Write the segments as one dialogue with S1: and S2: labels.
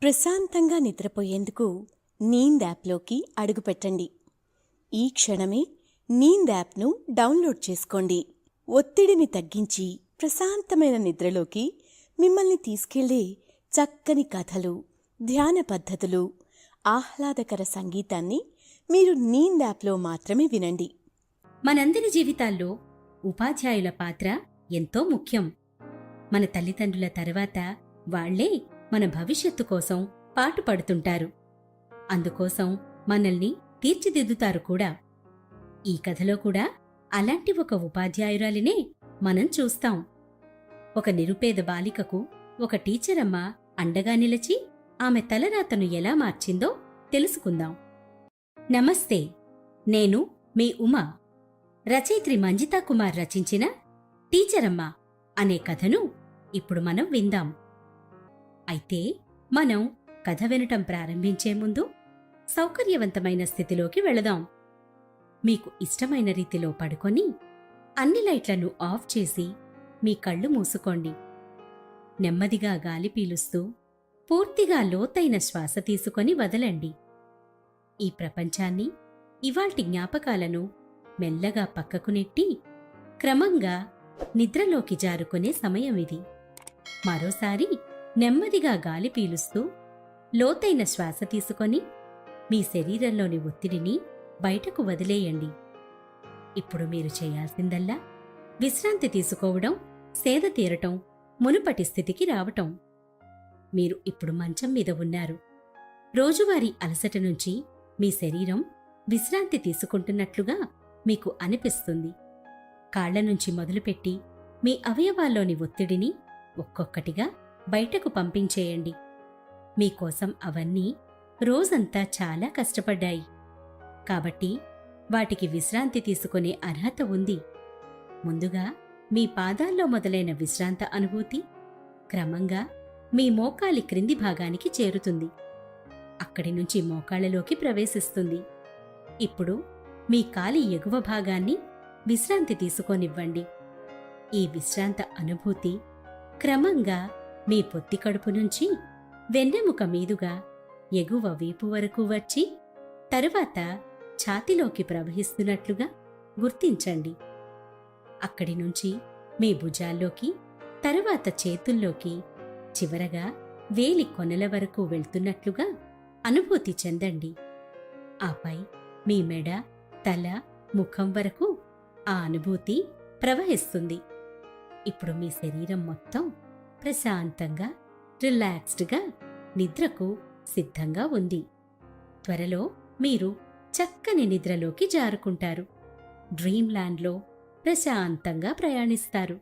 S1: ప్రశాంతంగా నిద్రపోయేందుకు నీంద్ యాప్లోకి అడుగుపెట్టండి. ఈ క్షణమే నీంద్ యాప్ను డౌన్లోడ్ చేసుకోండి. ఒత్తిడిని తగ్గించి ప్రశాంతమైన నిద్రలోకి మిమ్మల్ని తీసుకెళ్లే చక్కని కథలు, ధ్యాన పద్ధతులు, ఆహ్లాదకర సంగీతాన్ని మీరు నీంద్ యాప్లో మాత్రమే వినండి.
S2: మనందరి జీవితాల్లో ఉపాధ్యాయుల పాత్ర ఎంతో ముఖ్యం. మన తల్లిదండ్రుల తర్వాత వాళ్లే మన భవిష్యత్తు కోసం పాటుపడుతుంటారు. అందుకోసం మనల్ని తీర్చిదిద్దుతారు కూడా. ఈ కథలో కూడా అలాంటి ఒక ఉపాధ్యాయురాలినే మనం చూస్తాం. ఒక నిరుపేద బాలికకు ఒక టీచరమ్మ అండగా నిలిచి ఆమె తలరాతను ఎలా మార్చిందో తెలుసుకుందాం. నమస్తే, నేను మీ ఉమా. రచయిత్రి మంజితా కుమార్ రచించిన టీచరమ్మ అనే కథను ఇప్పుడు మనం విందాం. అయితే మనం కథ వినటం ప్రారంభించే ముందు సౌకర్యవంతమైన స్థితిలోకి వెళదాం. మీకు ఇష్టమైన రీతిలో పడుకొని అన్ని లైట్లను ఆఫ్ చేసి మీ కళ్ళు మూసుకోండి. నెమ్మదిగా గాలి పీలుస్తూ పూర్తిగా లోతైన శ్వాస తీసుకొని వదలండి. ఈ ప్రపంచాన్ని, ఇవాల్టి జ్ఞాపకాలను మెల్లగా పక్కకు నెట్టి క్రమంగా నిద్రలోకి జారుకునే సమయమిది. మరోసారి నెమ్మదిగా గాలి పీలుస్తూ లోతైన శ్వాస తీసుకొని మీ శరీరంలోని ఒత్తిడిని బయటకు వదిలేయండి. ఇప్పుడు మీరు చేయాల్సిందల్లా విశ్రాంతి తీసుకోవడం, సేద తీరటం, మునుపటి స్థితికి రావటం. మీరు ఇప్పుడు మంచం మీద ఉన్నారు. రోజువారీ అలసట నుంచి మీ శరీరం విశ్రాంతి తీసుకుంటున్నట్లుగా మీకు అనిపిస్తుంది. కాళ్ల నుంచి మొదలుపెట్టి మీ అవయవాల్లోని ఒత్తిడిని ఒక్కొక్కటిగా బయటకు పంపించేయండి. మీకోసం అవన్నీ రోజంతా చాలా కష్టపడ్డాయి. కాబట్టి వాటికి విశ్రాంతి తీసుకునే అర్హత ఉంది. ముందుగా మీ పాదాల్లో మొదలైన విశ్రాంత అనుభూతి క్రమంగా మీ మోకాలి క్రింది భాగానికి చేరుతుంది. అక్కడి నుంచి మోకాళ్లలోకి ప్రవేశిస్తుంది. ఇప్పుడు మీ కాలి ఎగువ భాగాన్ని విశ్రాంతి తీసుకొనివ్వండి. ఈ విశ్రాంత అనుభూతి క్రమంగా మీ పొత్తి కడుపు నుంచి వెన్నెముక మీదుగా ఎగువ వీపు వరకు వచ్చి తరువాత ఛాతిలోకి ప్రవహిస్తున్నట్లుగా గుర్తించండి. అక్కడి నుంచి మీ భుజాల్లోకి, తరువాత చేతుల్లోకి, చివరగా వేలి కొనల వరకు వెళ్తున్నట్లుగా అనుభూతి చెందండి. ఆపై మీ మెడ, తల, ముఖం వరకు ఆ అనుభూతి ప్రవహిస్తుంది. ఇప్పుడు మీ శరీరం మొత్తం ప్రశాంతంగా, రిలాక్స్డ్గా నిద్రకు సిద్ధంగా ఉంది. త్వరలో మీరు చక్కని నిద్రలోకి జారుకుంటారు. డ్రీమ్ ల్యాండ్లో ప్రశాంతంగా ప్రయాణిస్తారు.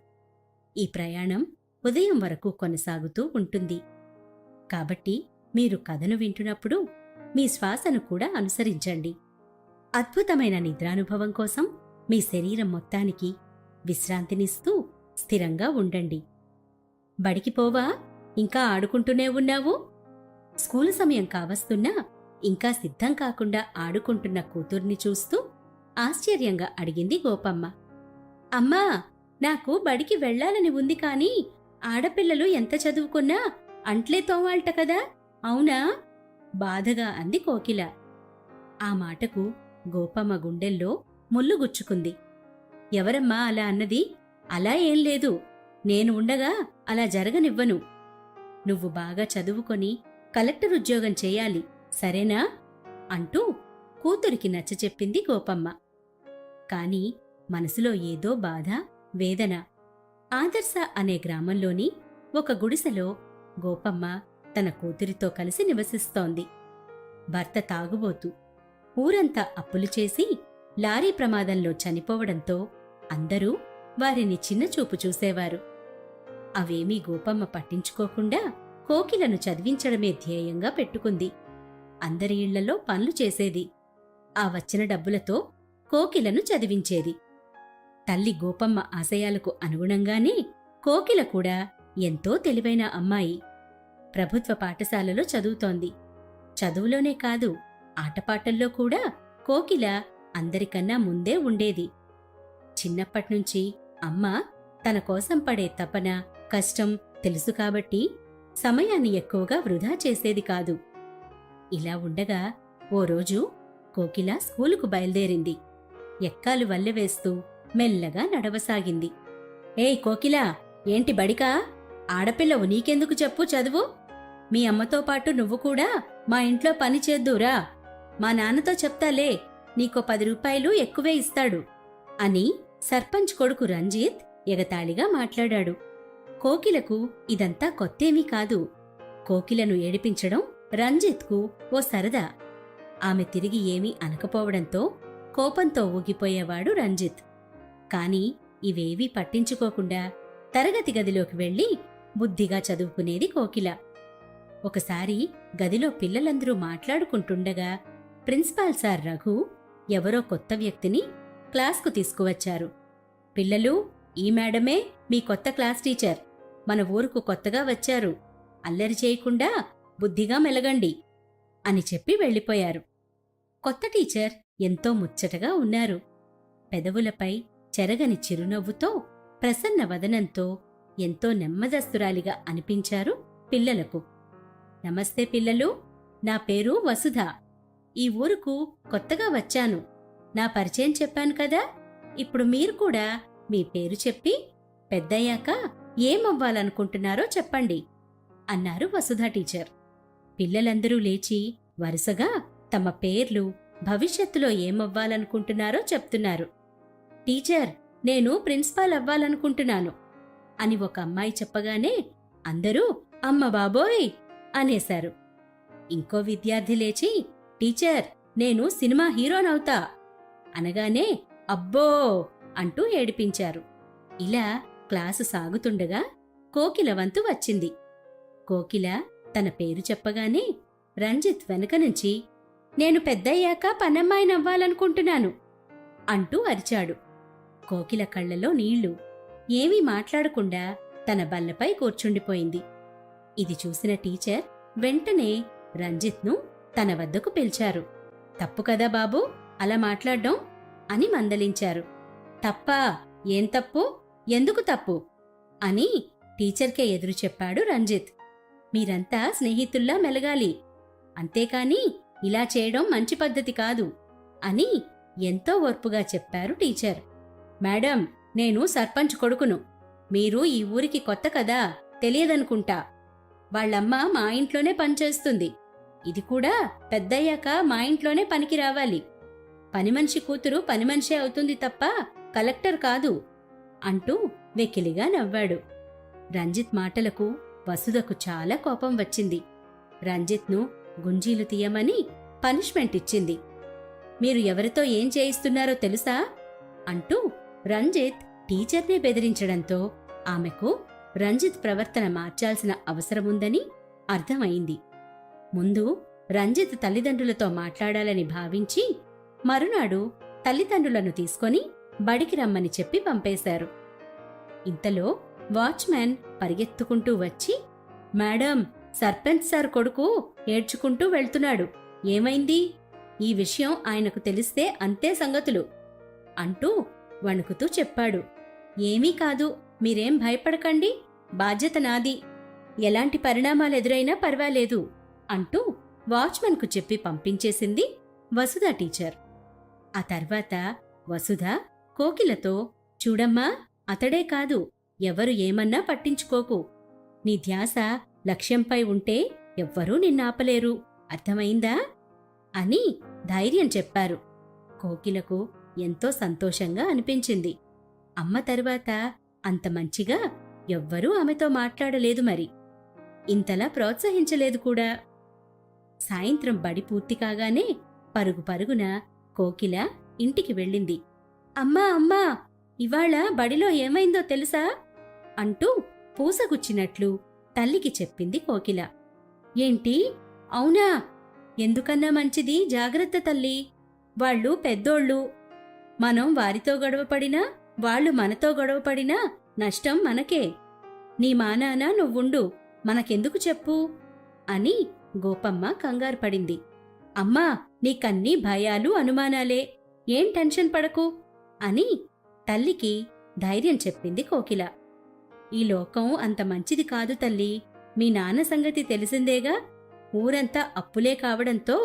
S2: ఈ ప్రయాణం ఉదయం వరకు కొనసాగుతూ ఉంటుంది. కాబట్టి మీరు కథను వింటున్నప్పుడు మీ శ్వాసను కూడా అనుసరించండి. అద్భుతమైన నిద్రానుభవం కోసం మీ శరీరం మొత్తానికి విశ్రాంతినిస్తూ స్థిరంగా ఉండండి. బడికి పోవా? ఇంకా ఆడుకుంటూనే ఉన్నావు? స్కూలు సమయం కావస్తున్నా ఇంకా సిద్ధం కాకుండా ఆడుకుంటున్న కూతుర్ని చూస్తూ ఆశ్చర్యంగా అడిగింది గోపమ్మ. అమ్మా, నాకు బడికి వెళ్లాలని ఉంది కాని ఆడపిల్లలు ఎంత చదువుకున్నా అంట్లే తోమాల్ట కదా, అవునా? బాధగా అంది కోకిల. ఆ మాటకు గోపమ్మ గుండెల్లో ముల్లుగుచ్చుకుంది. ఎవరమ్మా అలా అన్నది? అలా ఏం లేదు. నేను ఉండగా అలా జరగనివ్వను. నువ్వు బాగా చదువుకొని కలెక్టర్ ఉద్యోగం చేయాలి, సరేనా? అంటూ కూతురికి నచ్చచెప్పింది గోపమ్మ. కాని మనసులో ఏదో బాధ, వేదన. ఆదర్శ అనే గ్రామంలోని ఒక గుడిసెలో గోపమ్మ తన కూతురితో కలిసి నివసిస్తోంది. భర్త తాగుబోతు. ఊరంతా అప్పులు చేసి లారీ ప్రమాదంలో చనిపోవడంతో అందరూ వారిని చిన్నచూపు చూసేవారు. అవేమీ గోపమ్మ పట్టించుకోకుండా కోకిలను చదివించడమే ధ్యేయంగా పెట్టుకుంది. అందరి ఇళ్లలో పనులు చేసేది. ఆ వచ్చిన డబ్బులతో కోకిలను చదివించేది. తల్లి గోపమ్మ ఆశయాలకు అనుగుణంగానే కోకిల కూడా ఎంతో తెలివైన అమ్మాయి. ప్రభుత్వ పాఠశాలలో చదువుతోంది. చదువులోనే కాదు, ఆటపాటల్లో కూడా కోకిల అందరికన్నా ముందే ఉండేది. చిన్నప్పట్నుంచి అమ్మ తన కోసం పడే తపన, కష్టం తెలుసు కాబట్టి సమయాన్ని ఎక్కువగా వృధా చేసేది కాదు. ఇలా ఉండగా ఓ రోజు కోకిల స్కూలుకు బయలుదేరింది. ఎక్కాలు వల్లెవేస్తూ మెల్లగా నడవసాగింది. ఏయ్ కోకిలా, ఏంటి బడికా? ఆడపిల్లవు, నీకెందుకు చెప్పు చదువు. మీ అమ్మతో పాటు నువ్వు కూడా మా ఇంట్లో పని చేద్దురా. మా నాన్నతో చెప్తాలే, నీకో 10 రూపాయలు ఎక్కువే ఇస్తాడు అని సర్పంచ్ కొడుకు రంజిత్ ఎగతాళిగా మాట్లాడాడు. కోకిలకు ఇదంతా కొత్తేమీ కాదు. కోకిలను ఏడిపించడం రంజిత్కు ఓ సరదా. ఆమె తిరిగి ఏమీ అనకపోవడంతో కోపంతో ఊగిపోయేవాడు రంజిత్. కాని ఇవేవీ పట్టించుకోకుండా తరగతి గదిలోకి వెళ్లి బుద్ధిగా చదువుకునేది కోకిల. ఒకసారి గదిలో పిల్లలందరూ మాట్లాడుకుంటుండగా ప్రిన్సిపాల్ సార్ రఘు ఎవరో కొత్త వ్యక్తిని క్లాస్కు తీసుకువచ్చారు. పిల్లలు, ఈ మేడమే మీ కొత్త క్లాస్ టీచర్. మన ఊరుకు కొత్తగా వచ్చారు. అల్లరి చేయకుండా బుద్ధిగా మెలగండి అని చెప్పి వెళ్ళిపోయారు. కొత్త టీచర్ ఎంతో ముచ్చటగా ఉన్నారు. పెదవులపై చెరగని చిరునవ్వుతో, ప్రసన్న వదనంతో ఎంతో నెమ్మదస్తురాలిగా అనిపించారు పిల్లలకు. నమస్తే పిల్లలు, నా పేరు వసుధ. ఈ ఊరుకు కొత్తగా వచ్చాను. నా పరిచయం చెప్పాను కదా. ఇప్పుడు మీరు కూడా మీ పేరు చెప్పి పెద్దయ్యాక ఏమవ్వాలనుకుంటున్నారో చెప్పండి అన్నారు వసుధ టీచర్. పిల్లలందరూ లేచి వరుసగా తమ పేర్లు, భవిష్యత్తులో ఏమవ్వాలనుకుంటున్నారో చెప్తున్నారు. టీచర్, నేను ప్రిన్సిపాల్ అవ్వాలనుకుంటున్నాను అని ఒక అమ్మాయి చెప్పగానే అందరూ అమ్మ బాబోయ్ అనేశారు. ఇంకో విద్యార్థి లేచి టీచర్, నేను సినిమా హీరోనవుతా అనగానే అబ్బో అంటూ ఏడిపించారు. ఇలా క్లాసు సాగుతుండగా కోకిల వంతు వచ్చింది. కోకిల తన పేరు చెప్పగానే రంజిత్ వెనక నుంచి నేను పెద్దయ్యాక పనమ్మాయినవ్వాలనుకుంటున్నాను అంటూ అరిచాడు. కోకిల కళ్లలో నీళ్లు. ఏమీ మాట్లాడకుండా తన బల్లపై కూర్చుండిపోయింది. ఇది చూసిన టీచర్ వెంటనే రంజిత్ను తన వద్దకు పిలిచారు. తప్పు కదా బాబూ అలా మాట్లాడ్డం అని మందలించారు. తప్పా? ఏం తప్పు? ఎందుకు తప్పు అని టీచర్కే ఎదురు చెప్పాడు రంజిత్. మీరంతా స్నేహితుల్లా మెలగాలి, అంతేకాని ఇలా చేయడం మంచి పద్ధతి కాదు అని ఎంతో ఓర్పుగా చెప్పారు టీచర్. మేడం, నేను సర్పంచ్ కొడుకును. మీరు ఈ ఊరికి కొత్త కదా, తెలియదనుకుంటా. వాళ్ళమ్మ మా ఇంట్లోనే పనిచేస్తుంది. ఇది కూడా పెద్దయ్యాక మా ఇంట్లోనే పనికి రావాలి. పనిమనిషి కూతురు పనిమనిషే అవుతుంది తప్ప కలెక్టర్ కాదు అంటూ వెకిలిగా నవ్వాడు. రంజిత్ మాటలకు వసుధకు చాలా కోపం వచ్చింది. రంజిత్ను గుంజీలు తీయమని పనిష్మెంట్ ఇచ్చింది. మీరు ఎవరితో ఏం చేయిస్తున్నారో తెలుసా అంటూ రంజిత్ టీచర్నే బెదిరించడంతో ఆమెకు రంజిత్ ప్రవర్తన మార్చాల్సిన అవసరముందని అర్థమైంది. ముందు రంజిత్ తల్లిదండ్రులతో మాట్లాడాలని భావించి మరునాడు తల్లిదండ్రులను తీసుకొని బడికి రమ్మని చెప్పి పంపేశారు. ఇంతలో వాచ్మ్యాన్ పరిగెత్తుకుంటూ వచ్చి, మేడం, సర్పంచ్ సార్ కొడుకు ఏడ్చుకుంటూ వెళ్తున్నాడు. ఏమైంది? ఈ విషయం ఆయనకు తెలిస్తే అంతే సంగతులు అంటూ వణుకుతూ చెప్పాడు. ఏమీ కాదు, మీరేం భయపడకండి, బాధ్యత నాది. ఎలాంటి పరిణామాలెదురైనా పర్వాలేదు అంటూ వాచ్మన్కు చెప్పి పంపించేసింది వసుధ టీచర్. ఆ తర్వాత వసుధ కోకిలతో, చూడమ్మా, అతడే కాదు, ఎవరు ఏమన్నా పట్టించుకోకు. నీ ధ్యాస లక్ష్యంపై ఉంటే ఎవ్వరూ నిన్నాపలేరు, అర్థమైందా అని ధైర్యం చెప్పారు. కోకిలకు ఎంతో సంతోషంగా అనిపించింది. అమ్మ తరువాత అంత మంచిగా ఎవ్వరూ ఆమెతో మాట్లాడలేదు, మరి ఇంతలా ప్రోత్సహించలేదు కూడా. సాయంత్రం బడి పూర్తి కాగానే పరుగు పరుగున కోకిల ఇంటికి వెళ్ళింది. అమ్మా అమ్మా, ఇవాళ బడిలో ఏమైందో తెలుసా అంటూ పూసగుచ్చినట్లు తల్లికి చెప్పింది కోకిల. ఏంటి? అవునా? ఎందుకన్నా మంచిది, జాగ్రత్త తల్లి. వాళ్ళు పెద్దోళ్ళు. మనం వారితో గొడవపడినా వాళ్ళు మనతో గొడవపడినా నష్టం మనకే. నీ మానాన నువ్వుండు, మనకెందుకు చెప్పు అని గోపమ్మ కంగారు పడింది. అమ్మా, నీకన్నీ భయాలు అనుమానాలే, ఏం టెన్షన్ పడకు అని తల్లికి ధైర్యం చెప్పింది కోకిల. ఈ లోకం అంత మంచిది కాదు తల్లి, మీ నాన్న సంగతి తెలిసిందేగా. ఊరంతా అప్పులే కావడంతో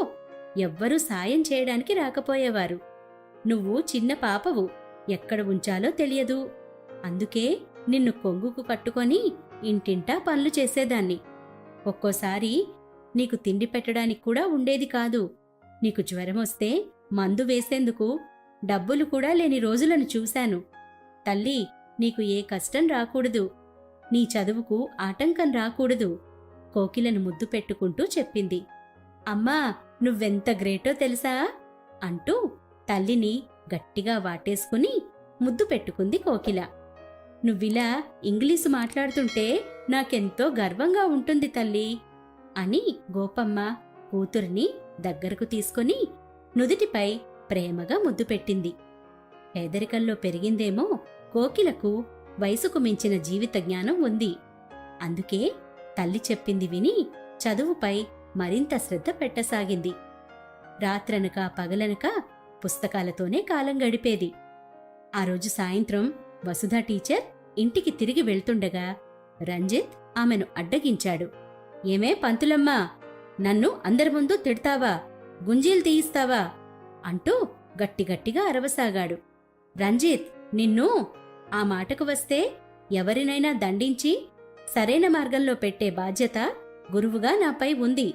S2: ఎవ్వరూ సాయం చేయడానికి రాకపోయేవారు. నువ్వు చిన్న పాపవు, ఎక్కడ ఉంచాలో తెలియదు. అందుకే నిన్ను కొంగుకు కట్టుకొని ఇంటింటా పనులు చేసేదాన్ని. ఒక్కోసారి నీకు తిండి పెట్టడానికి కూడా ఉండేది కాదు. నీకు జ్వరమొస్తే మందు వేసేందుకు డబ్బులు కూడా లేని రోజులను చూశాను. తల్లి, నీకు ఏ కష్టం రాకూడదు, నీ చదువుకు ఆటంకం రాకూడదు, కోకిలను ముద్దు పెట్టుకుంటూ చెప్పింది. అమ్మా, నువ్వెంత గ్రేటో తెలుసా అంటూ తల్లిని గట్టిగా వాటేసుకుని ముద్దు పెట్టుకుంది కోకిల. నువ్విలా ఇంగ్లీషు మాట్లాడుతుంటే నాకెంతో గర్వంగా ఉంటుంది తల్లి అని గోపమ్మ కూతురిని దగ్గరకు తీసుకొని నుదిటిపై ప్రేమగా ముద్దు పెట్టింది. పేదరికంలో పెరిగిందేమో కోకిలకు వయసుకు మించిన జీవిత జ్ఞానం ఉంది. అందుకే తల్లి చెప్పింది విని చదువుపై మరింత శ్రద్ధ పెట్టసాగింది. రాత్రనక పగలనక పుస్తకాలతోనే కాలం గడిపేది. ఆ రోజు సాయంత్రం వసుధ టీచర్ ఇంటికి తిరిగి వెళ్తుండగా రంజిత్ ఆమెను అడ్డగించాడు. ఏమే పంతులమ్మా, నన్ను అందరి ముందు తిడతావా, గుంజీలు తీయిస్తావా అంటూ గట్టిగట్టిగా అరవసాగాడు. రంజిత్, నిన్ను ఆ మాటకు వస్తే ఎవరినైనా దండించి సరైన మార్గంలో పెట్టే బాధ్యత గురువుగా నాపై ఉంది.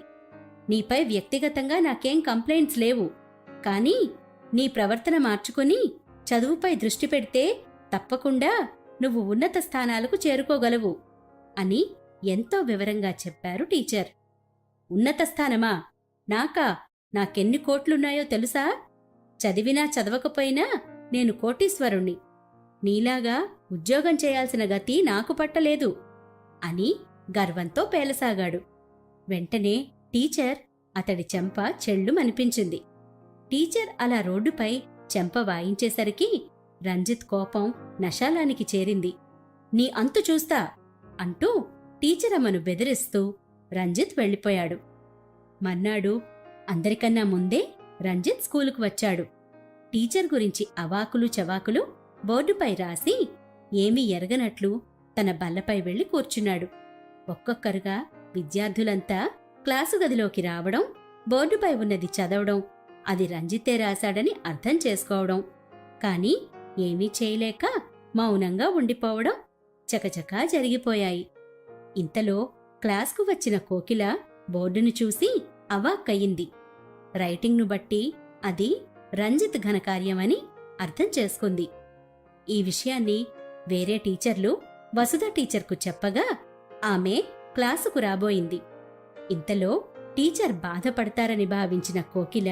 S2: నీపై వ్యక్తిగతంగా నాకేం కంప్లైంట్స్ లేవు. కానీ నీ ప్రవర్తన మార్చుకుని చదువుపై దృష్టి పెడితే తప్పకుండా నువ్వు ఉన్నత స్థానాలకు చేరుకోగలవు అని ఎంతో వివరంగా చెప్పారు టీచర్. ఉన్నత స్థానమా? నాకెన్ని కోట్లున్నాయో తెలుసా? చదివినా చదవకపోయినా నేను కోటీశ్వరుణ్ణి. నీలాగా ఉద్యోగం చేయాల్సిన గతి నాకు పట్టలేదు అని గర్వంతో పేలసాగాడు. వెంటనే టీచర్ అతడి చెంప చెళ్ళుమనిపించింది. టీచర్ అలా రోడ్డుపై చెంప వాయించేసరికి రంజిత్ కోపం నశాలానికి చేరింది. నీ అంతు చూస్తా అంటూ టీచర్ అమ్మను బెదిరిస్తూ రంజిత్ వెళ్ళిపోయాడు. మర్నాడు అందరికన్నా ముందే రంజిత్ స్కూలుకు వచ్చాడు. టీచర్ గురించి అవాకులు చవాకులు బోర్డుపై రాసి ఏమీ ఎరగనట్లు తన బల్లపై వెళ్లి కూర్చున్నాడు. ఒక్కొక్కరుగా విద్యార్థులంతా క్లాసు గదిలోకి రావడం, బోర్డుపై ఉన్నది చదవడం, అది రంజితే రాశాడని అర్థం చేసుకోవడం, కాని ఏమీ చేయలేక మౌనంగా ఉండిపోవడం చకచకా జరిగిపోయాయి. ఇంతలో క్లాస్కు వచ్చిన కోకిల బోర్డును చూసి అవాక్కయింది. రైటింగ్ను బట్టి అది రంజిత్ ఘనకార్యమని అర్థం చేసుకుంది. ఈ విషయాన్ని వేరే టీచర్లు వసుధ టీచర్కు చెప్పగా ఆమె క్లాసుకు రాబోయింది. ఇంతలో టీచర్ బాధపడతారని భావించిన కోకిల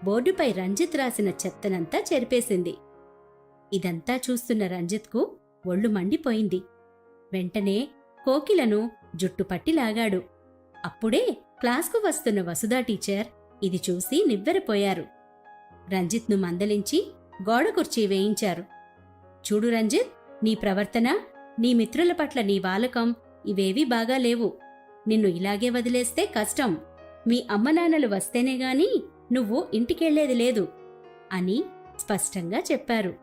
S2: బోర్డుపై రంజిత్ రాసిన చెత్తనంతా చెరిపేసింది. ఇదంతా చూస్తున్న రంజిత్కు ఒళ్ళు మండిపోయింది. వెంటనే కోకిలను జుట్టుపట్టి లాగాడు. అప్పుడే క్లాస్కు వస్తున్న వసుధా టీచర్ ఇది చూసి నివ్వెరపోయారు. రంజిత్ను మందలించి గోడ కుర్చీ వేయించారు. చూడు రంజిత్, నీ ప్రవర్తన, నీ మిత్రుల పట్ల నీ వాలకం ఇవేవీ బాగాలేవు. నిన్ను ఇలాగే వదిలేస్తే కష్టం. మీ అమ్మనాన్నలు వస్తేనే గాని నువ్వు ఇంటికెళ్లేది లేదు అని స్పష్టంగా చెప్పారు.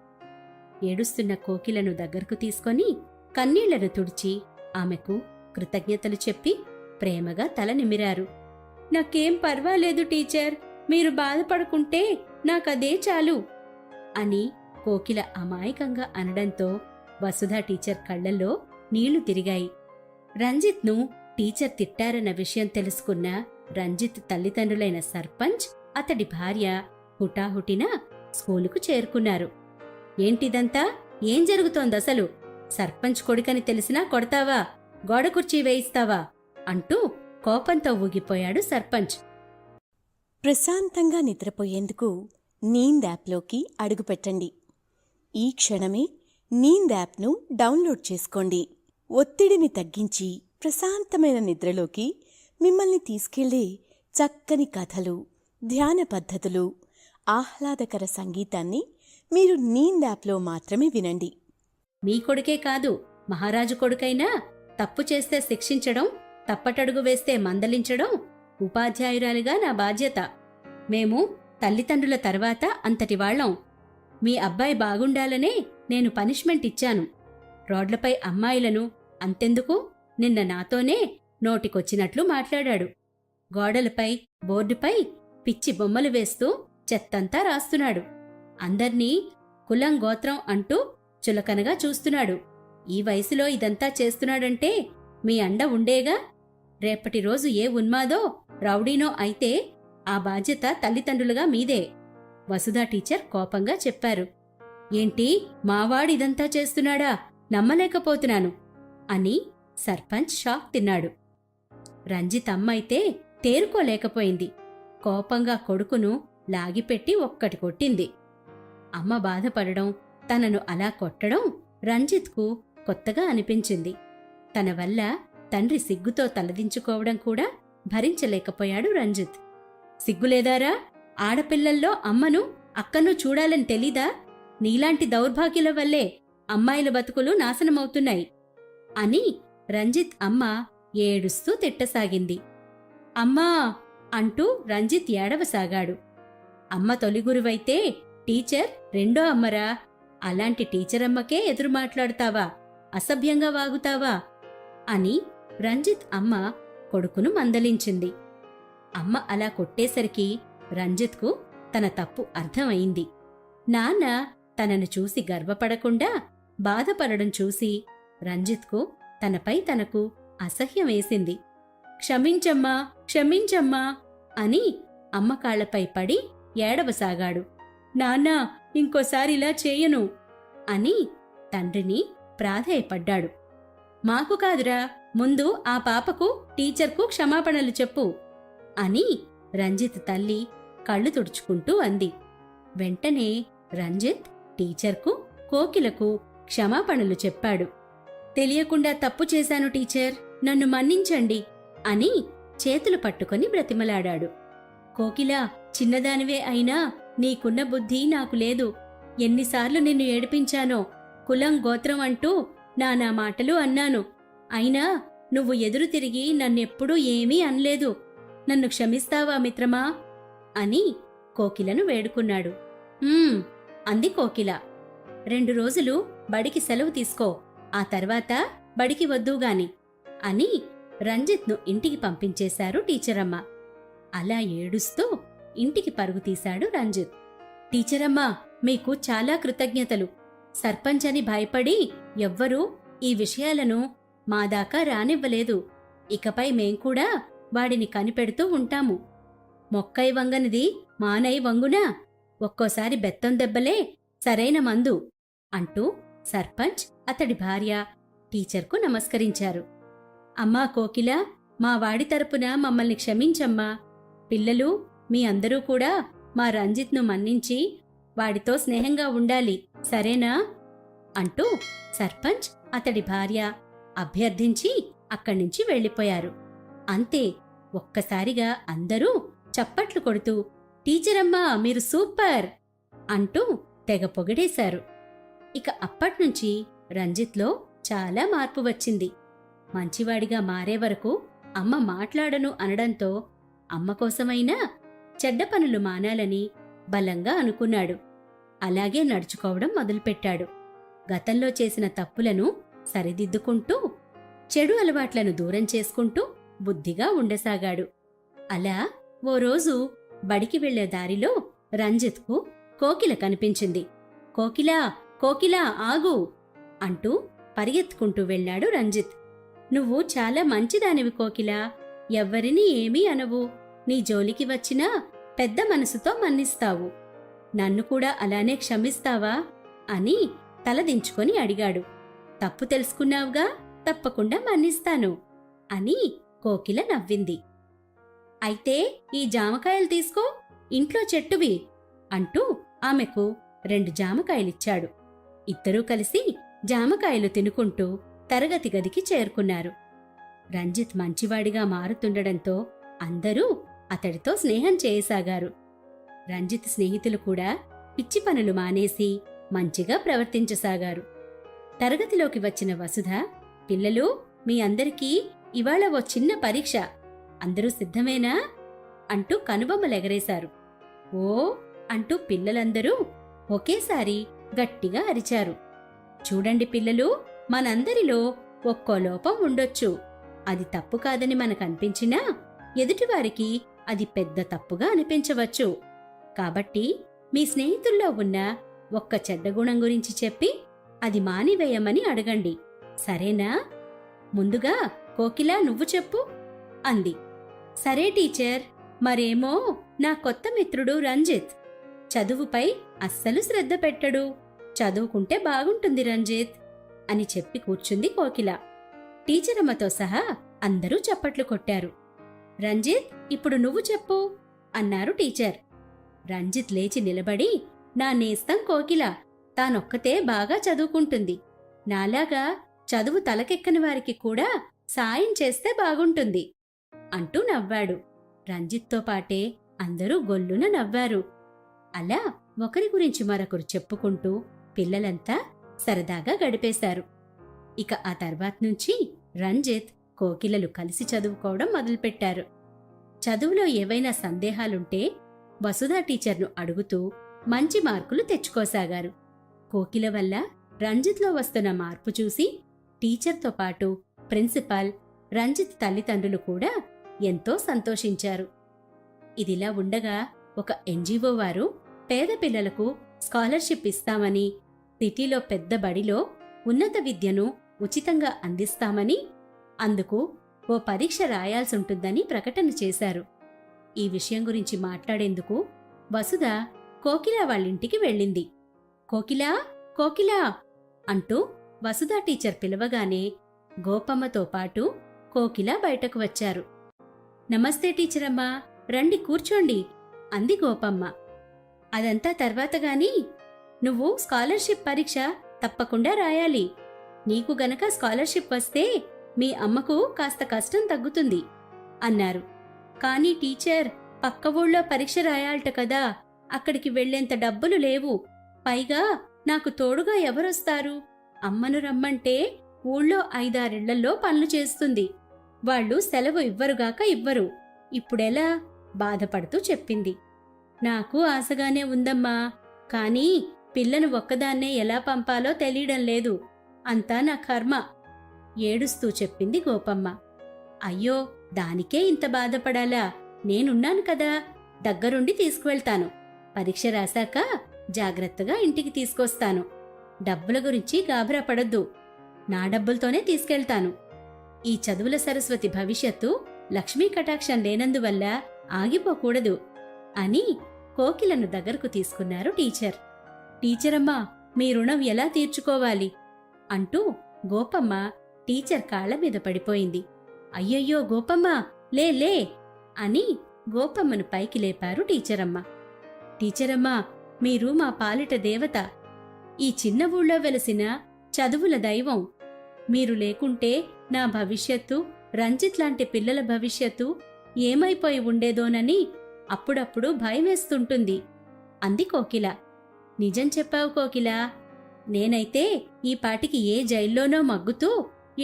S2: ఏడుస్తున్న కోకిలను దగ్గరకు తీసుకొని కన్నీళ్లను తుడిచి ఆమెకు కృతజ్ఞతలు చెప్పి ప్రేమగా తల నిమిరారు. నాకేం పర్వాలేదు టీచర్, మీరు బాధపడుకుంటే నాకదే చాలు అని కోకిల అమాయకంగా అనడంతో వసుధ టీచర్ కళ్లల్లో నీళ్లు తిరిగాయి. రంజిత్ను టీచర్ తిట్టారన్న విషయం తెలుసుకున్న రంజిత్ తల్లిదండ్రులైన సర్పంచ్, అతడి భార్య హుటాహుటిన స్కూలుకు చేరుకున్నారు. ఏంటిదంతా? ఏం జరుగుతోందసలు? సర్పంచ్ కొడుకని తెలిసినా కొడతావా, గోడ కుర్చీ వేయిస్తావా అంటూ కోపంతో ఊగిపోయాడు సర్పంచ్.
S1: ప్రశాంతంగా నిద్రపోయేందుకు నీంద్ యాప్లోకి అడుగుపెట్టండి. ఈ క్షణమే నీంద్ యాప్ను డౌన్లోడ్ చేసుకోండి. ఒత్తిడిని తగ్గించి ప్రశాంతమైన నిద్రలోకి మిమ్మల్ని తీసుకెళ్లే చక్కని కథలు, ధ్యాన పద్ధతులు, ఆహ్లాదకర సంగీతాన్ని మీరు నీంద్ యాప్లో మాత్రమే వినండి.
S2: మీ కొడుకే కాదు, మహారాజు కొడుకైనా తప్పు చేస్తే శిక్షించడం, తప్పటడుగు వేస్తే మందలించడం ఉపాధ్యాయురాలిగా నా బాధ్యత. మేము తల్లిదండ్రుల తర్వాత అంతటివాళ్లం. మీ అబ్బాయి బాగుండాలనే నేను పనిష్మెంట్ ఇచ్చాను. రోడ్లపై అమ్మాయిలను అంతెందుకు, నిన్న నాతోనే నోటికొచ్చినట్లు మాట్లాడాడు. గోడలపై, బోర్డుపై పిచ్చి బొమ్మలు వేస్తూ చెత్తంతా రాస్తున్నాడు. అందర్నీ కులం గోత్రం అంటూ చులకనగా చూస్తున్నాడు. ఈ వయసులో ఇదంతా చేస్తున్నాడంటే మీ అండ ఉండేగా. రేపటి రోజు ఏ ఉన్మాదో, రౌడీనో అయితే ఆ బాధ్యత తల్లిదండ్రులుగా మీదే. వసుధా టీచర్ కోపంగా చెప్పారు. ఏంటి, మావాడిదంతా చేస్తున్నాడా? నమ్మలేకపోతున్నాను అని సర్పంచ్ షాక్ తిన్నాడు. రంజిత్ అమ్మైతే తేరుకోలేకపోయింది. కోపంగా కొడుకును లాగిపెట్టి ఒక్కటి కొట్టింది. అమ్మ బాధపడడం, తనను అలా కొట్టడం రంజిత్కు కొత్తగా అనిపించింది. తన వల్ల తండ్రి సిగ్గుతో తలదించుకోవడం కూడా భరించలేకపోయాడు రంజిత్. సిగ్గులేదారా? ఆడపిల్లల్లో అమ్మను, అక్కను చూడాలని తెలీదా? నీలాంటి దౌర్భాగ్యుల వల్లే అమ్మాయిల బతుకులు నాశనమవుతున్నాయి అని రంజిత్ అమ్మ ఏడుస్తూ తిట్టసాగింది. అమ్మా అంటూ రంజిత్ ఏడవసాగాడు. అమ్మ తొలిగురువైతే టీచర్ రెండో అమ్మరా. అలాంటి టీచరమ్మకే ఎదురు మాట్లాడతావా? అసభ్యంగా వాగుతావా? అని రంజిత్ అమ్మ కొడుకును మందలించింది. అమ్మ అలా కొట్టేసరికి రంజిత్కు తన తప్పు అర్థమైంది. నాన్న తనను చూసి గర్వపడకుండా బాధపడడం చూసి రంజిత్కు తనపై తనకు అసహ్యం వేసింది. క్షమించమ్మా, క్షమించమ్మా అని అమ్మ కాళ్లపై పడి ఏడవసాగాడు. నాన్నా, ఇంకోసారిలా చేయను అని తండ్రిని ప్రాధేయపడ్డాడు. మాకు కాదురా, ముందు ఆ పాపకు, టీచర్కు క్షమాపణలు చెప్పు అని రంజిత్ తల్లి కళ్ళు తుడుచుకుంటూ అంది. వెంటనే రంజిత్ టీచర్కు, కోకిలకు క్షమాపణలు చెప్పాడు. తెలియకుండా తప్పు చేశాను టీచర్, నన్ను మన్నించండి అని చేతులు పట్టుకొని బ్రతిమలాడాడు. కోకిలా, చిన్నదానివే అయినా నీకున్న బుద్ధి నాకు లేదు. ఎన్నిసార్లు నిన్ను ఏడిపించానో. కులం గోత్రం అంటూ నానా మాటలు అన్నాను. అయినా నువ్వు ఎదురు తిరిగి నన్నెప్పుడూ ఏమీ అనలేదు. నన్ను క్షమిస్తావా మిత్రమా అని కోకిలను వేడుకున్నాడు. అంది కోకిల. 2 రోజులు బడికి సెలవు తీసుకో, ఆ తర్వాత బడికి వద్దుగాని అని రంజిత్ను ఇంటికి పంపించేశారు టీచరమ్మ. అలా ఏడుస్తూ ఇంటికి పరుగు తీశాడు రంజిత్. టీచరమ్మా, మీకు చాలా కృతజ్ఞతలు. సర్పంచ్ అని భయపడి ఎవ్వరూ ఈ విషయాలను మా దాకా రానివ్వలేదు. ఇకపై మేం కూడా వాడిని కనిపెడుతూ ఉంటాము. మొక్కై వంగనిది మానై వంగునా? ఒక్కోసారి బెత్తం దెబ్బలే సరైన మందు అంటూ సర్పంచ్, అతడి భార్య టీచర్కు నమస్కరించారు. అమ్మా కోకిల, మా వాడి తరపున మమ్మల్ని క్షమించమ్మా. పిల్లలు, మీ అందరూ కూడా మా రంజిత్ను మన్నించి వాడితో స్నేహంగా ఉండాలి, సరేనా అంటూ సర్పంచ్, అతడి భార్య అభ్యర్థించి అక్కడ్నుంచి వెళ్ళిపోయారు. అంతే, ఒక్కసారిగా అందరూ చప్పట్లు కొడుతూ టీచరమ్మా మీరు సూపర్ అంటూ తెగ పొగిడేశారు. ఇక అప్పట్నుంచి రంజిత్లో చాలా మార్పు వచ్చింది. మంచివాడిగా మారే వరకు అమ్మ మాట్లాడను అనడంతో అమ్మ కోసమైనా చెడ్డ పనులు మానాలని బలంగా అనుకున్నాడు. అలాగే నడుచుకోవడం మొదలుపెట్టాడు. గతంలో చేసిన తప్పులను సరిదిద్దుకుంటూ చెడు అలవాట్లను దూరం చేసుకుంటూ బుద్ధిగా ఉండసాగాడు. అలా ఓ రోజు బడికి వెళ్లే దారిలో రంజిత్కు కోకిల కనిపించింది. కోకిలా, కోకిలా ఆగు అంటూ పరిగెత్తుకుంటూ వెళ్లాడు రంజిత్. నువ్వు చాలా మంచిదానివి కోకిలా, ఎవ్వరినీ ఏమీ అనవు. నీ జోలికి వచ్చినా పెద్ద మనసుతో మన్నిస్తావు. నన్ను కూడా అలానే క్షమిస్తావా అని తలదించుకొని అడిగాడు. తప్పు తెలుసుకున్నావుగా, తప్పకుండా మన్నిస్తాను అని కోకిల నవ్వింది. అయితే ఈ జామకాయలు తీసుకో, ఇంట్లో చెట్టువి అంటూ ఆమెకు 2 జామకాయలిచ్చాడు. ఇద్దరూ కలిసి జామకాయలు తినుకుంటూ తరగతి గదికి చేరుకున్నారు. రంజిత్ మంచివాడిగా మారుతుండడంతో అందరూ అతడితో స్నేహం చేయసాగారు. రంజిత్ స్నేహితులు కూడా పిచ్చి పనులు మానేసి మంచిగా ప్రవర్తించసాగారు. తరగతిలోకి వచ్చిన వసుధ, పిల్లలు, మీ అందరికీ ఇవాళ ఓ చిన్న పరీక్ష. అందరూ సిద్ధమేనా అంటూ కనుబొమ్మలెగరేశారు. ఓ అంటూ పిల్లలందరూ ఒకేసారి గట్టిగా అరిచారు. చూడండి పిల్లలు, మనందరిలో ఒక్కో లోపం ఉండొచ్చు. అది తప్పు కాదని మనకనిపించినా ఎదుటివారికి అది పెద్ద తప్పుగా అనిపించవచ్చు. కాబట్టి మీ స్నేహితుల్లో ఉన్న ఒక్క చెడ్డ గుణం గురించి చెప్పి అది మానివేయమని అడగండి, సరేనా? ముందుగా కోకిల, నువ్వు చెప్పు అంది. సరే టీచర్, మరేమో నా కొత్త మిత్రుడు రంజిత్ చదువుపై అస్సలు శ్రద్ధ పెట్టడు. చదువుకుంటే బాగుంటుంది రంజిత్ అని చెప్పి కూర్చుంది కోకిల. టీచరమ్మతో సహా అందరూ చప్పట్లు కొట్టారు. రంజిత్, ఇప్పుడు నువ్వు చెప్పు అన్నారు టీచర్. రంజిత్ లేచి నిలబడి, నా నేస్తం కోకిల తానొక్కతే బాగా చదువుకుంటుంది. నాలాగా చదువు తలకెక్కని వారికి కూడా సాయం చేస్తే బాగుంటుంది అంటూ నవ్వాడు. రంజిత్తో పాటే అందరూ గొల్లున నవ్వారు. అలా ఒకరి గురించి మరొకరు చెప్పుకుంటూ పిల్లలంతా సరదాగా గడిపేశారు. ఇక ఆ తర్వాత్నుంచి రంజిత్, కోకిలలు కలిసి చదువుకోవడం మొదలుపెట్టారు. చదువులో ఏవైనా సందేహాలుంటే వసుధా టీచర్ను అడుగుతూ మంచి మార్కులు తెచ్చుకోసాగారు. కోకిల వల్ల రంజిత్లో వస్తున్న మార్పు చూసి టీచర్తో పాటు ప్రిన్సిపాల్, రంజిత్ తల్లిదండ్రులు కూడా ఎంతో సంతోషించారు. ఇదిలా ఉండగా ఒక ఎన్జీఓ వారు పేద పిల్లలకు స్కాలర్షిప్ ఇస్తామని, సిటీలో పెద్ద బడిలో ఉన్నత విద్యను ఉచితంగా అందిస్తామని, అందుకు ఓ పరీక్ష రాయాల్సుంటుందని ప్రకటన చేశారు. ఈ విషయం గురించి మాట్లాడేందుకు వసుధ కోకిల వాళ్ళింటికి వెళ్ళింది. కోకిలా, కోకిలా అంటూ వసుధా టీచర్ పిలవగానే గోపమ్మతో పాటు కోకిల బయటకు వచ్చారు. నమస్తే టీచరమ్మా, రండి కూర్చోండి అంది గోపమ్మ. అదంతా తర్వాత గాని నువ్వు స్కాలర్షిప్ పరీక్ష తప్పకుండా రాయాలి. నీకు గనక స్కాలర్షిప్ వస్తే మీ అమ్మకు కాస్త కష్టం తగ్గుతుంది అన్నారు. కానీ టీచర్, పక్క ఊళ్ళో పరీక్ష రాయాలట కదా, అక్కడికి వెళ్లేంత డబ్బులు లేవు. పైగా నాకు తోడుగా ఎవరొస్తారు? అమ్మను రమ్మంటే ఊళ్ళో 5-6 పనులు చేస్తుంది. వాళ్ళు సెలవు ఇవ్వరుగాక ఇవ్వరు. ఇప్పుడెలా? బాధపడుతూ చెప్పింది. నాకు ఆశగానే ఉందమ్మా, కానీ పిల్లను ఒక్కదాన్నే ఎలా పంపాలో తెలియడం లేదు. అంతా నా కర్మ ఏడుస్తూ చెప్పింది గోపమ్మ. అయ్యో, దానికే ఇంత బాధపడాలా? నేనున్నాను కదా, దగ్గరుండి తీసుకువెళ్తాను. పరీక్ష రాశాక జాగ్రత్తగా ఇంటికి తీసుకొస్తాను. డబ్బుల గురించి గాబరా పడొద్దు, నా డబ్బులతోనే తీసుకెళ్తాను. ఈ చదువుల సరస్వతి భవిష్యత్తు లక్ష్మీ కటాక్షం లేనందువల్ల ఆగిపోకూడదు అని కోకిలను దగ్గరకు తీసుకున్నారు టీచర్. టీచరమ్మా, మీ రుణం ఎలా తీర్చుకోవాలి అంటూ గోపమ్మ టీచర్ కాళ్ల మీద పడిపోయింది. అయ్యయ్యో గోపమ్మ, లే లే అని గోపమ్మను పైకి లేపారు టీచరమ్మ. టీచరమ్మా, మీరు మా పాలిట దేవత, ఈ చిన్న ఊళ్ళో వెలసిన చదువుల దైవం. మీరు లేకుంటే నా భవిష్యత్తు, రంజిత్ లాంటి పిల్లల భవిష్యత్తు ఏమైపోయి ఉండేదోనని అప్పుడప్పుడు భయమేస్తుంటుంది అంది కోకిల. నిజం చెప్పావు కోకిల, నేనైతే ఈ పాటికి ఏ జైల్లోనో మగ్గుతూ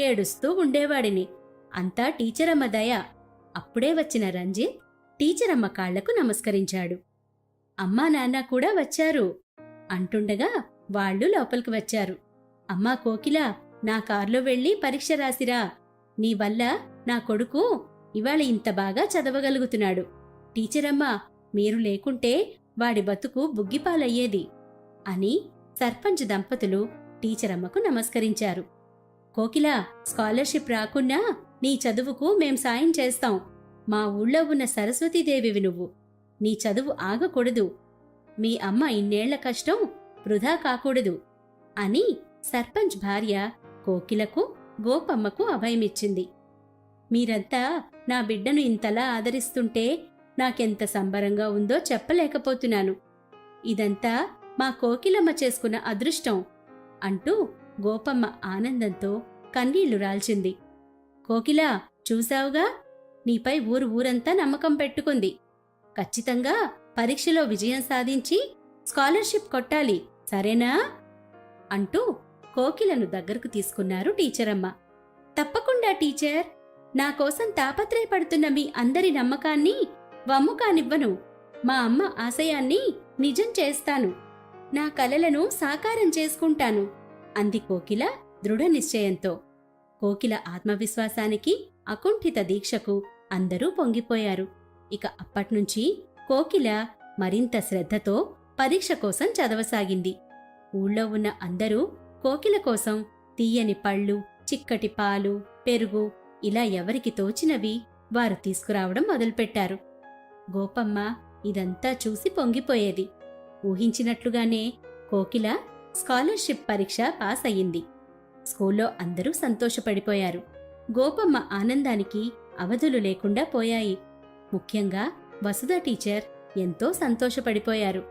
S2: ఏడుస్తూ ఉండేవాడిని. అంతా టీచరమ్మ దయ. అప్పుడే వచ్చిన రంజిత్ టీచరమ్మ కాళ్లకు నమస్కరించాడు. అమ్మా నాన్న కూడా వచ్చారు అంటుండగా వాళ్ళు లోపలికి వచ్చారు. అమ్మా కోకిల, నా కార్లో వెళ్లి పరీక్ష రాసిరా. నీ వల్ల నా కొడుకు ఇవాళ ఇంత బాగా చదవగలుగుతున్నాడు. టీచరమ్మా, మీరు లేకుంటే వాడి బతుకు బుగ్గిపాలయ్యేది అని సర్పంచ్ దంపతులు టీచరమ్మకు నమస్కరించారు. కోకిల, స్కాలర్షిప్ రాకున్నా నీ చదువుకు మేం సాయం చేస్తాం. మా ఊళ్ళో ఉన్న సరస్వతీదేవివి నువ్వు. నీ చదువు ఆగకూడదు. మీ అమ్మ ఇన్నేళ్ల కష్టం వృధా కాకూడదు అని సర్పంచ్ భార్య కోకిలకు, గోపమ్మకు అభయమిచ్చింది. మీరంతా నా బిడ్డను ఇంతలా ఆదరిస్తుంటే నాకెంత సంబరంగా ఉందో చెప్పలేకపోతున్నాను. ఇదంతా మా కోకిలమ్మ చేసుకున్న అదృష్టం అంటూ గోపమ్మ ఆనందంతో కన్నీళ్లు రాల్చింది. కోకిల, చూశావుగా, నీపై ఊరంతా నమ్మకం పెట్టుకుంది. ఖచ్చితంగా పరీక్షలో విజయం సాధించి స్కాలర్షిప్ కొట్టాలి, సరేనా అంటూ కోకిలను దగ్గరకు తీసుకున్నారు టీచరమ్మ. తప్పకుండా టీచర్, నా కోసం తాపత్రయపడుతున్న మీ అందరి నమ్మకాన్ని వమ్ము కానివ్వను. మా అమ్మ ఆశయాన్ని నిజం చేస్తాను. నా కలలను సాకారం చేసుకుంటాను అంది కోకిల దృఢ నిశ్చయంతో. కోకిల ఆత్మవిశ్వాసానికి అకుంఠిత దీక్షకు అందరూ పొంగిపోయారు. ఇక అప్పట్నుంచి కోకిల మరింత శ్రద్ధతో పరీక్ష కోసం చదవసాగింది. ఊళ్ళో ఉన్న అందరూ కోకిల కోసం తీయని పళ్ళు, చిక్కటి పాలు, పెరుగు ఇలా ఎవరికి తోచినవి వారు తీసుకురావడం మొదలుపెట్టారు. గోపమ్మ ఇదంతా చూసి పొంగిపోయేది. ఊహించినట్లుగానే కోకిల స్కాలర్షిప్ పరీక్ష పాస్ అయ్యింది. స్కూల్లో అందరూ సంతోషపడిపోయారు. గోపమ్మ ఆనందానికి అవధులు లేకుండా పోయాయి. ముఖ్యంగా వసుధ టీచర్ ఎంతో సంతోషపడిపోయారు.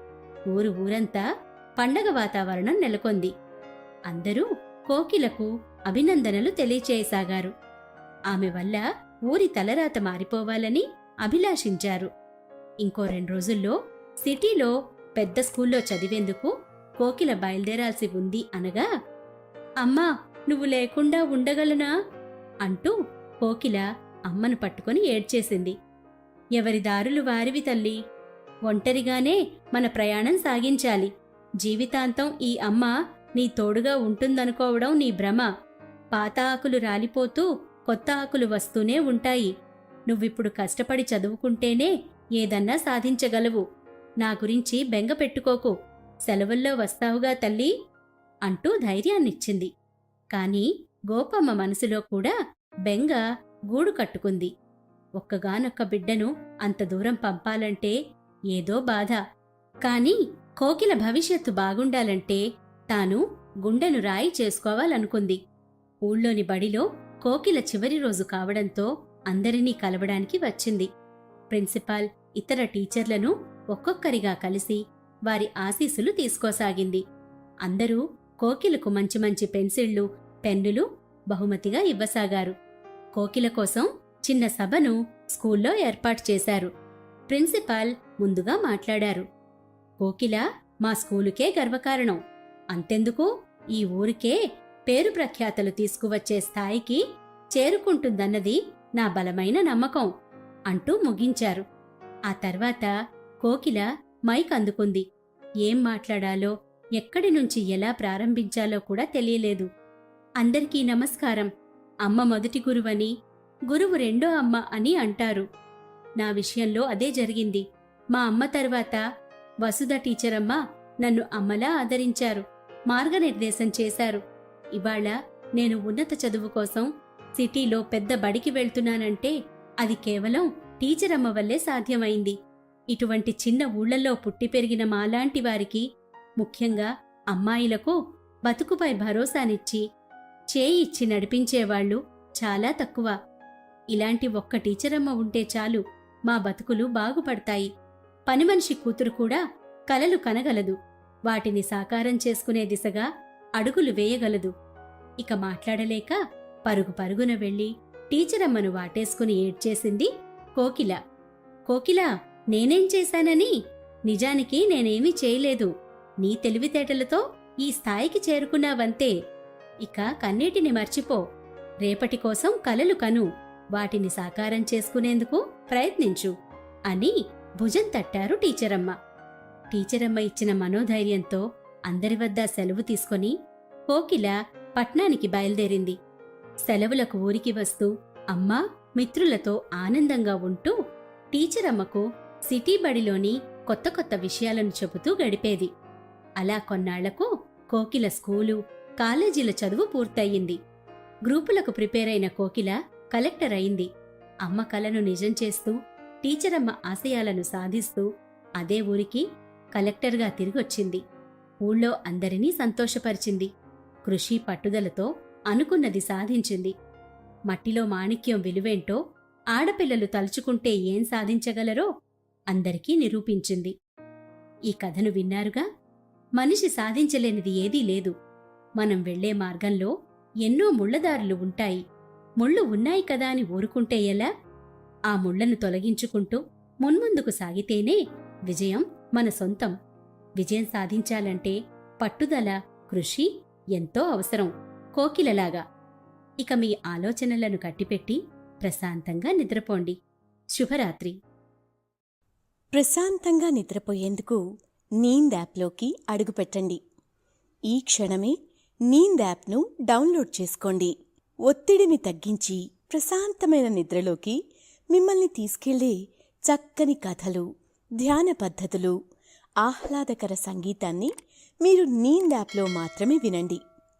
S2: ఊరంతా పండగ వాతావరణం నెలకొంది. అందరూ కోకిలకు అభినందనలు తెలియచేయసాగారు. ఆమె వల్ల ఊరి తలరాత మారిపోవాలని అభిలాషించారు. ఇంకో 2 రోజుల్లో సిటీలో పెద్ద స్కూల్లో చదివేందుకు కోకిల బయలుదేరాల్సి ఉంది అనగా, అమ్మా, నువ్వు లేకుండా ఉండగలనా అంటూ కోకిల అమ్మను పట్టుకొని ఏడ్చేసింది. ఎవరి దారులు వారివి తల్లి. ఒంటరిగానే మన ప్రయాణం సాగించాలి. జీవితాంతం ఈ అమ్మ నీ తోడుగా ఉంటుందనుకోవడం నీ భ్రమ. పాత ఆకులు రాలిపోతూ కొత్త ఆకులు వస్తూనే ఉంటాయి. నువ్విప్పుడు కష్టపడి చదువుకుంటేనే ఏదన్నా సాధించగలవు. నా గురించి బెంగ పెట్టుకోకు. సెలవుల్లో వస్తావుగా తల్లి అంటూ ధైర్యాన్నిచ్చింది. కాని గోపమ్మ మనసులో కూడా బెంగ గూడు కట్టుకుంది. ఒక్కగానొక్క బిడ్డను అంత దూరం పంపాలంటే ఏదో బాధ. కాని కోకిల భవిష్యత్తు బాగుండాలంటే తాను గుండెను రాయి చేసుకోవాలనుకుంది. ఊళ్ళోని బడిలో కోకిల చివరి రోజు కావడంతో అందరినీ కలవడానికి వచ్చింది. ప్రిన్సిపాల్, ఇతర టీచర్లను ఒక్కొక్కరిగా కలిసి వారి ఆశీస్సులు తీసుకోసాగింది. అందరూ కోకిలకు మంచి మంచి పెన్సిళ్లు, పెన్నులు బహుమతిగా ఇవ్వసాగారు. కోకిల కోసం చిన్న సభను స్కూల్లో ఏర్పాటు చేశారు. ప్రిన్సిపాల్ ముందుగా మాట్లాడారు. కోకిల మా స్కూలుకే గర్వకారణం. అంతెందుకు, ఈ ఊరికే పేరు ప్రఖ్యాతలు తీసుకువచ్చే స్థాయికి చేరుకుంటుందన్నది నా బలమైన నమ్మకం అంటూ ముగించారు. ఆ తర్వాత కోకిల మైక్ అందుకుంది. ఏం మాట్లాడాలో, ఎక్కడి నుంచి ఎలా ప్రారంభించాలో కూడా తెలియలేదు. అందరికీ నమస్కారం. అమ్మ మొదటి గురువని, గురువు రెండో అమ్మ అని అంటారు. నా విషయంలో అదే జరిగింది. మా అమ్మ తర్వాత వసుధ టీచరమ్మ నన్ను అమ్మలా ఆదరించారు, మార్గనిర్దేశం చేశారు. ఇవాళ నేను ఉన్నత చదువు కోసం సిటీలో పెద్ద బడికి వెళ్తున్నానంటే అది కేవలం టీచరమ్మ వల్లే సాధ్యమైంది. ఇటువంటి చిన్న ఊళ్లలో పుట్టి పెరిగిన మాలాంటి వారికి, ముఖ్యంగా అమ్మాయిలకు బతుకుపై భరోసానిచ్చి చేయి ఇచ్చి నడిపించేవాళ్లు చాలా తక్కువ. ఇలాంటి ఒక్క టీచరమ్మ ఉంటే చాలు, మా బతుకులు బాగుపడతాయి. పనిమనిషి కూతురు కూడా కలలు కనగలదు, వాటిని సాకారం చేసుకునే దిశగా అడుగులు వేయగలదు. ఇక మాట్లాడలేక పరుగు పరుగున వెళ్లి టీచరమ్మను వాటేసుకుని ఏడ్చేసింది కోకిల. కోకిల, నేనేం చేశానని? నిజానికి నేనేమీ చేయలేదు. నీ తెలివితేటలతో ఈ స్థాయికి చేరుకున్నావంతే. ఇక కన్నీటిని మర్చిపో. రేపటి కోసం కలలు కను, వాటిని సాకారం చేసుకునేందుకు ప్రయత్నించు అని భుజం తట్టారు టీచరమ్మ. టీచరమ్మ ఇచ్చిన మనోధైర్యంతో అందరి వద్ద సెలవు తీసుకొని కోకిల పట్నానికి బయలుదేరింది. సెలవులకు ఊరికి వస్తూ అమ్మా, మిత్రులతో ఆనందంగా ఉంటూ టీచరమ్మకు సిటీ బడిలోని కొత్త కొత్త విషయాలను చెబుతూ గడిపేది. అలా కొన్నాళ్లకు కోకిల స్కూలు, కాలేజీల చదువు పూర్తయింది. గ్రూపులకు ప్రిపేరైన కోకిల కలెక్టర్ అయింది. అమ్మ కలను నిజం చేస్తూ, టీచరమ్మ ఆశయాలను సాధిస్తూ అదే ఊరికి కలెక్టర్గా తిరిగొచ్చింది. ఊళ్ళో అందరినీ సంతోషపరిచింది. కృషి పట్టుదలతో అనుకున్నది సాధించింది. మట్టిలో మాణిక్యం విలువేంటో, ఆడపిల్లలు తలుచుకుంటే ఏం సాధించగలరో అందరికీ నిరూపించింది. ఈ కథను విన్నారుగా. మనిషి సాధించలేనిది ఏదీ లేదు. మనం వెళ్లే మార్గంలో ఎన్నో ముళ్లదారులు ఉంటాయి. ముళ్ళు ఉన్నాయి కదా అని ఊరుకుంటే ఎలా? ఆ ముళ్లను తొలగించుకుంటూ మున్ముందుకు సాగితేనే విజయం మన సొంతం. విజయం సాధించాలంటే పట్టుదల, కృషి ఎంతో అవసరం. కోకిలలాగా. ఇక మీ ఆలోచనలను కట్టిపెట్టి ప్రశాంతంగా నిద్రపోండి. శుభరాత్రి.
S1: ప్రశాంతంగా నిద్రపోయేందుకు నీంద్ యాప్లోకి అడుగుపెట్టండి. ఈ క్షణమే నీంద్ యాప్ను డౌన్లోడ్ చేసుకోండి. ఒత్తిడిని తగ్గించి ప్రశాంతమైన నిద్రలోకి మిమ్మల్ని తీసుకెళ్లే చక్కని కథలు, ధ్యాన పద్ధతులు, ఆహ్లాదకర సంగీతాన్ని మీరు నీంద్ యాప్లో మాత్రమే వినండి.